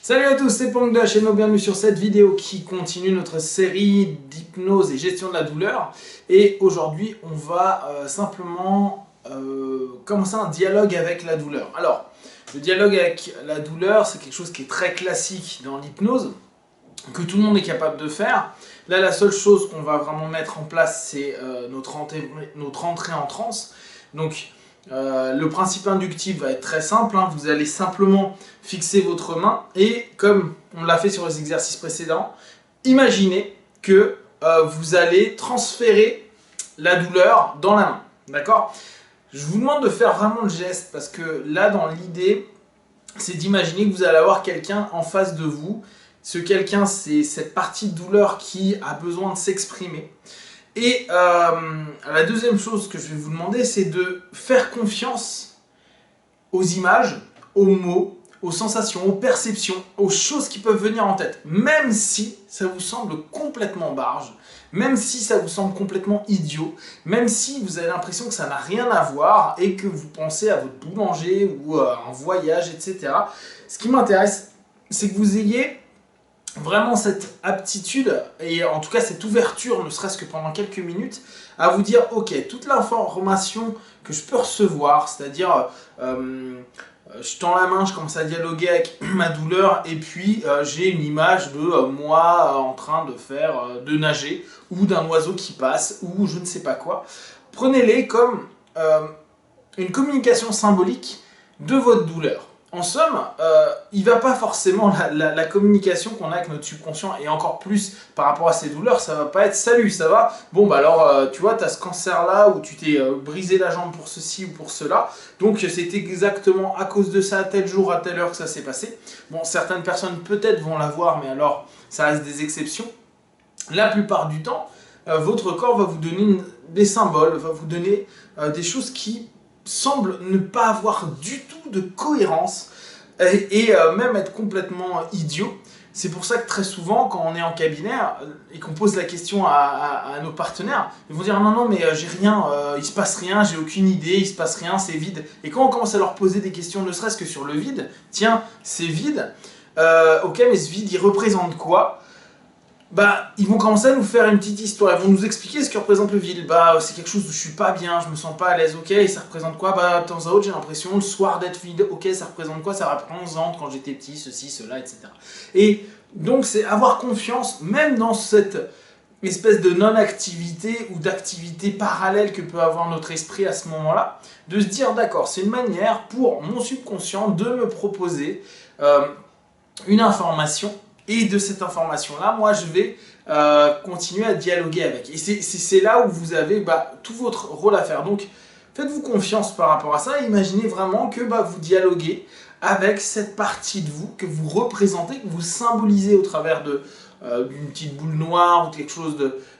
Salut à tous, c'est Pong de la chaîne, bienvenue sur cette vidéo qui continue notre série d'hypnose et gestion de la douleur. Et aujourd'hui, on va simplement commencer un dialogue avec la douleur. Alors, le dialogue avec la douleur, c'est quelque chose qui est très classique dans l'hypnose, que tout le monde est capable de faire. Là, la seule chose qu'on va vraiment mettre en place, c'est notre entrée en transe. Donc, le principe inductif va être très simple, hein. Vous allez simplement fixer votre main et comme on l'a fait sur les exercices précédents, imaginez que vous allez transférer la douleur dans la main, d'accord? Je vous demande de faire vraiment le geste parce que là dans l'idée, c'est d'imaginer que vous allez avoir quelqu'un en face de vous. Ce quelqu'un, c'est cette partie de douleur qui a besoin de s'exprimer. Et la deuxième chose que je vais vous demander, c'est de faire confiance aux images, aux mots, aux sensations, aux perceptions, aux choses qui peuvent venir en tête. Même si ça vous semble complètement barge, même si ça vous semble complètement idiot, même si vous avez l'impression que ça n'a rien à voir et que vous pensez à votre boulanger ou à un voyage, etc. Ce qui m'intéresse, c'est que vous ayez vraiment cette aptitude, et en tout cas cette ouverture, ne serait-ce que pendant quelques minutes, à vous dire, ok, toute l'information que je peux recevoir, c'est-à-dire, je tends la main, je commence à dialoguer avec ma douleur, et puis j'ai une image de moi en train de faire, de nager, ou d'un oiseau qui passe, ou je ne sais pas quoi. Prenez-les comme une communication symbolique de votre douleur. En somme, il ne va pas forcément, la communication qu'on a avec notre subconscient, et encore plus par rapport à ces douleurs, ça ne va pas être « salut, ça va ?» Bon, bah alors, tu vois, tu as ce cancer-là, où tu t'es brisé la jambe pour ceci ou pour cela, donc c'est exactement à cause de ça, à tel jour, à telle heure que ça s'est passé. Bon, certaines personnes peut-être vont l'avoir, mais alors, ça reste des exceptions. La plupart du temps, votre corps va vous donner des symboles, va vous donner des choses qui semble ne pas avoir du tout de cohérence et même être complètement idiot. C'est pour ça que très souvent, quand on est en cabinet et qu'on pose la question à nos partenaires, ils vont dire non, non, mais j'ai rien, il se passe rien, j'ai aucune idée, il se passe rien, c'est vide. Et quand on commence à leur poser des questions, ne serait-ce que sur le vide, tiens, c'est vide, ok, mais ce vide, il représente quoi? Bah, ils vont commencer à nous faire une petite histoire, ils vont nous expliquer ce que représente le vide. Bah, c'est quelque chose où je suis pas bien, je me sens pas à l'aise, ok, et ça représente quoi? Bah, de temps à autre, j'ai l'impression le soir d'être vide, ok, ça représente quoi? Ça représente quand j'étais petit, ceci, cela, etc. Et donc, c'est avoir confiance, même dans cette espèce de non-activité ou d'activité parallèle que peut avoir notre esprit à ce moment-là, de se dire, d'accord, c'est une manière pour mon subconscient de me proposer une information. Et de cette information-là, moi, je vais continuer à dialoguer avec. Et c'est là où vous avez tout votre rôle à faire. Donc, faites-vous confiance par rapport à ça. Et imaginez vraiment que vous dialoguez avec cette partie de vous que vous représentez, que vous symbolisez au travers d'une petite boule noire ou quelque chose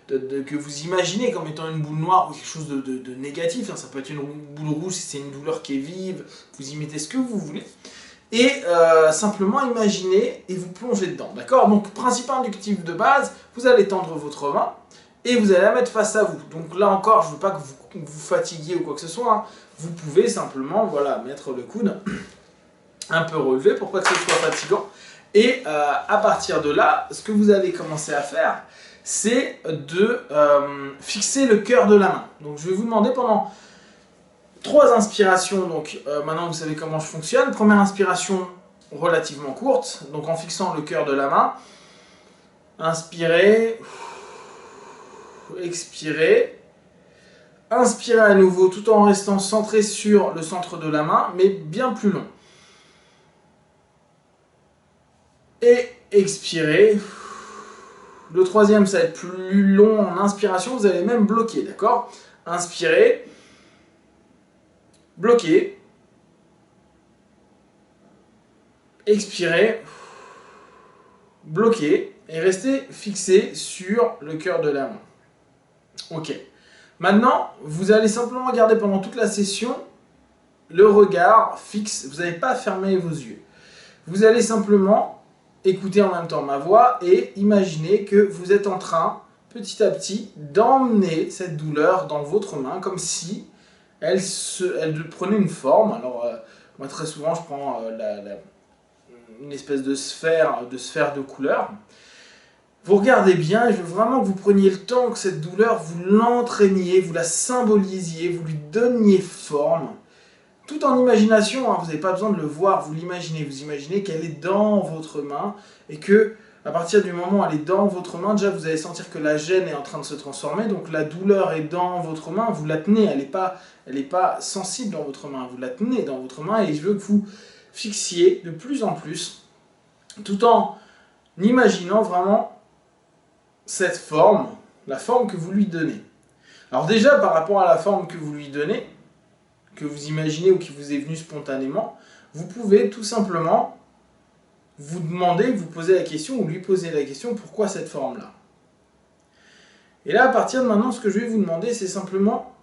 que vous imaginez comme étant une boule noire ou quelque chose de négatif. Ça peut être une boule rouge si c'est une douleur qui est vive. Vous y mettez ce que vous voulez. Et simplement imaginez et vous plongez dedans, d'accord? Donc principe inductif de base, vous allez tendre votre main et vous allez la mettre face à vous. Donc là encore, je ne veux pas que vous fatiguiez ou quoi que ce soit, hein. Vous pouvez simplement mettre le coude un peu relevé pour pas que ce soit fatigant. Et à partir de là, ce que vous allez commencer à faire, c'est de fixer le cœur de la main. Donc je vais vous demander pendant 3 inspirations, donc maintenant vous savez comment je fonctionne. Première inspiration relativement courte, donc en fixant le cœur de la main. Inspirez, expirez. Inspirez à nouveau tout en restant centré sur le centre de la main, mais bien plus long. Et expirez. Le troisième, ça va être plus long en inspiration, vous allez même bloquer, d'accord? Inspirez. Bloquez. Expirez. Bloquez. Et restez fixé sur le cœur de la main. Ok. Maintenant, vous allez simplement garder pendant toute la session le regard fixe. Vous n'allez pas fermer vos yeux. Vous allez simplement écouter en même temps ma voix et imaginer que vous êtes en train, petit à petit, d'emmener cette douleur dans votre main comme si elle prenait une forme. Alors, moi très souvent je prends une espèce de sphère de couleur. Vous regardez bien et je veux vraiment que vous preniez le temps que cette douleur, vous l'entraîniez, vous la symbolisiez, vous lui donniez forme. Tout en imagination, hein, vous n'avez pas besoin de le voir, vous l'imaginez. Vous imaginez qu'elle est dans votre main et que à partir du moment où elle est dans votre main, déjà vous allez sentir que la gêne est en train de se transformer. Donc la douleur est dans votre main, vous la tenez, elle n'est pas sensible dans votre main, vous la tenez dans votre main et je veux que vous fixiez de plus en plus, tout en imaginant vraiment cette forme, la forme que vous lui donnez. Alors déjà, par rapport à la forme que vous lui donnez, que vous imaginez ou qui vous est venue spontanément, vous pouvez tout simplement vous demander, vous poser la question ou lui poser la question, pourquoi cette forme-là? Et là, à partir de maintenant, ce que je vais vous demander, c'est simplement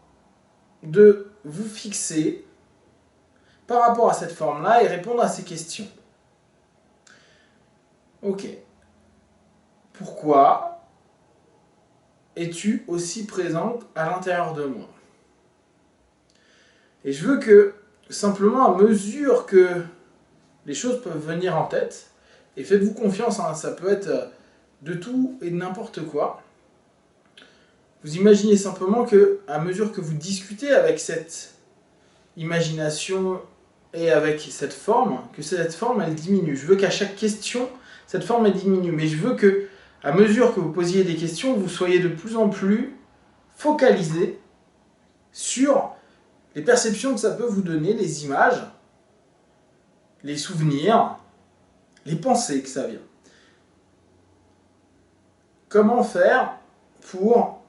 de vous fixer par rapport à cette forme-là et répondre à ces questions. Ok. Pourquoi es-tu aussi présente à l'intérieur de moi? Et je veux que, simplement, à mesure que les choses peuvent venir en tête, et faites-vous confiance, hein, ça peut être de tout et de n'importe quoi, vous imaginez simplement que, à mesure que vous discutez avec cette imagination et avec cette forme, que cette forme, elle diminue. Je veux qu'à chaque question, cette forme, elle diminue. Mais je veux que, à mesure que vous posiez des questions, vous soyez de plus en plus focalisé sur les perceptions que ça peut vous donner, les images, les souvenirs, les pensées que ça vient. Comment faire pour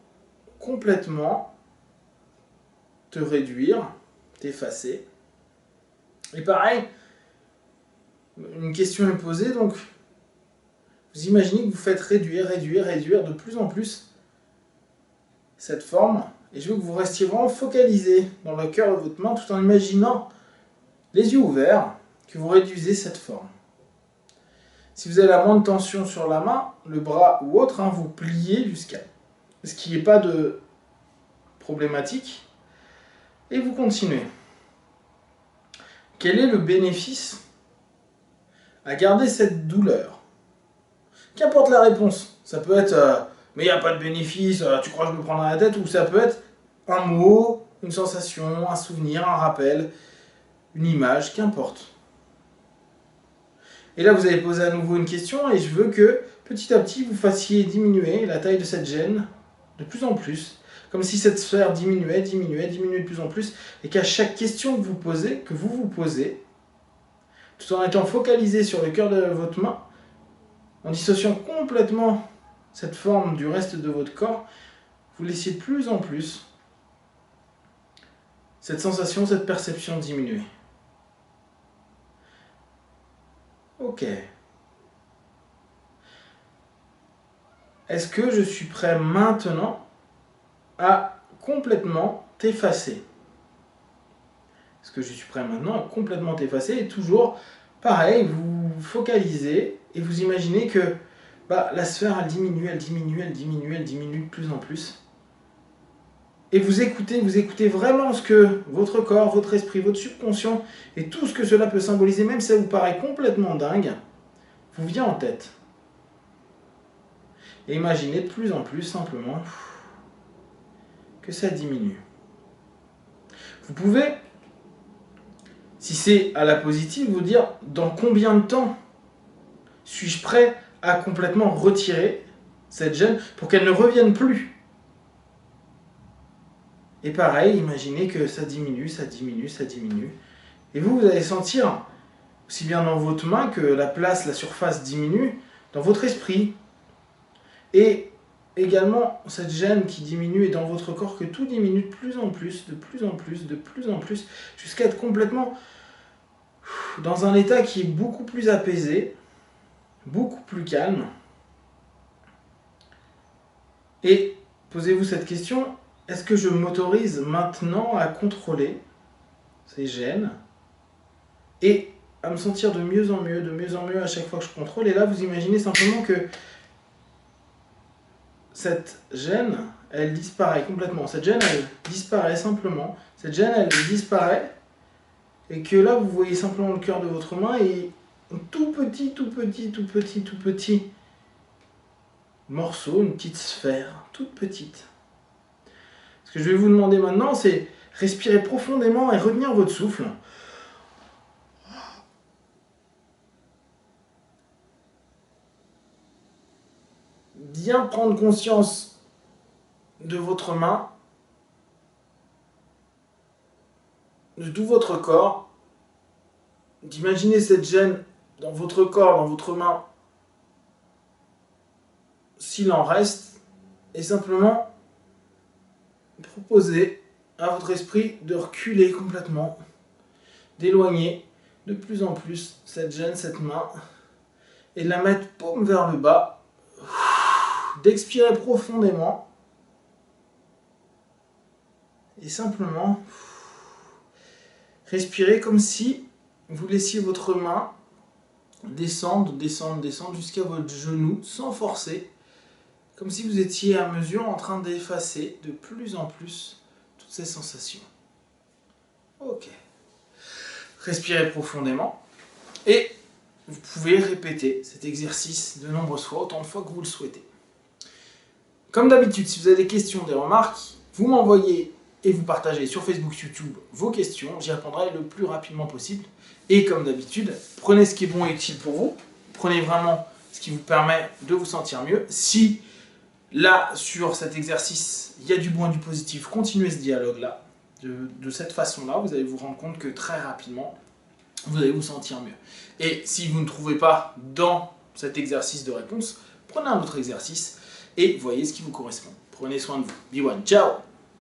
complètement te réduire, t'effacer? Et pareil, une question est posée, donc vous imaginez que vous faites réduire de plus en plus cette forme, et je veux que vous restiez vraiment focalisé dans le cœur de votre main, tout en imaginant, les yeux ouverts, que vous réduisez cette forme. Si vous avez la moindre tension sur la main, le bras ou autre, hein, vous pliez jusqu'à ce qu'il n'y ait pas de problématique, et vous continuez. Quel est le bénéfice à garder cette douleur? Qu'importe la réponse, ça peut être mais il n'y a pas de bénéfice, tu crois que je me prends dans la tête, ou ça peut être un mot, une sensation, un souvenir, un rappel, une image, qu'importe. Et là, vous allez poser à nouveau une question et je veux que petit à petit, vous fassiez diminuer la taille de cette gêne de plus en plus, comme si cette sphère diminuait de plus en plus, et qu'à chaque question que vous posez, tout en étant focalisé sur le cœur de votre main, en dissociant complètement cette forme du reste de votre corps, vous laissiez de plus en plus cette sensation, cette perception diminuer. Ok. Est-ce que je suis prêt maintenant à complètement t'effacer? Est-ce que je suis prêt maintenant à complètement t'effacer? Et toujours, pareil, vous focalisez et vous imaginez que la sphère, elle diminue de plus en plus. Et vous écoutez vraiment ce que votre corps, votre esprit, votre subconscient et tout ce que cela peut symboliser, même si ça vous paraît complètement dingue, vous vient en tête. Et imaginez de plus en plus simplement que ça diminue. Vous pouvez, si c'est à la positive, vous dire dans combien de temps suis-je prêt à complètement retirer cette gêne pour qu'elle ne revienne plus. Et pareil, imaginez que ça diminue. Et vous allez sentir, aussi bien dans votre main que la surface diminue, dans votre esprit. Et également, cette gêne qui diminue et dans votre corps, que tout diminue de plus en plus, jusqu'à être complètement dans un état qui est beaucoup plus apaisé, beaucoup plus calme. Et posez-vous cette question, est-ce que je m'autorise maintenant à contrôler ces gènes et à me sentir de mieux en mieux à chaque fois que je contrôle? Et là, vous imaginez simplement que cette gêne, elle disparaît complètement. Cette gêne, elle disparaît simplement. Cette gêne, elle disparaît. Et que là, vous voyez simplement le cœur de votre main et tout petit morceau, une petite sphère, toute petite. Ce que je vais vous demander maintenant, c'est respirer profondément et retenir votre souffle. Bien prendre conscience de votre main, de tout votre corps, d'imaginer cette gêne dans votre corps, dans votre main, s'il en reste, et simplement proposer à votre esprit de reculer complètement, d'éloigner de plus en plus cette gêne, cette main, et de la mettre paume vers le bas, d'expirer profondément, et simplement respirer comme si vous laissiez votre main descendre jusqu'à votre genou sans forcer, comme si vous étiez à mesure en train d'effacer de plus en plus toutes ces sensations. Ok. Respirez profondément et vous pouvez répéter cet exercice de nombreuses fois, autant de fois que vous le souhaitez. Comme d'habitude, si vous avez des questions, des remarques, vous m'envoyez et vous partagez sur Facebook, YouTube vos questions. J'y répondrai le plus rapidement possible. Et comme d'habitude, prenez ce qui est bon et utile pour vous. Prenez vraiment ce qui vous permet de vous sentir mieux. Si là, sur cet exercice, il y a du bon et du positif, continuez ce dialogue-là. De cette façon-là, vous allez vous rendre compte que très rapidement, vous allez vous sentir mieux. Et si vous ne trouvez pas dans cet exercice de réponse, prenez un autre exercice et voyez ce qui vous correspond. Prenez soin de vous. Be one. Ciao!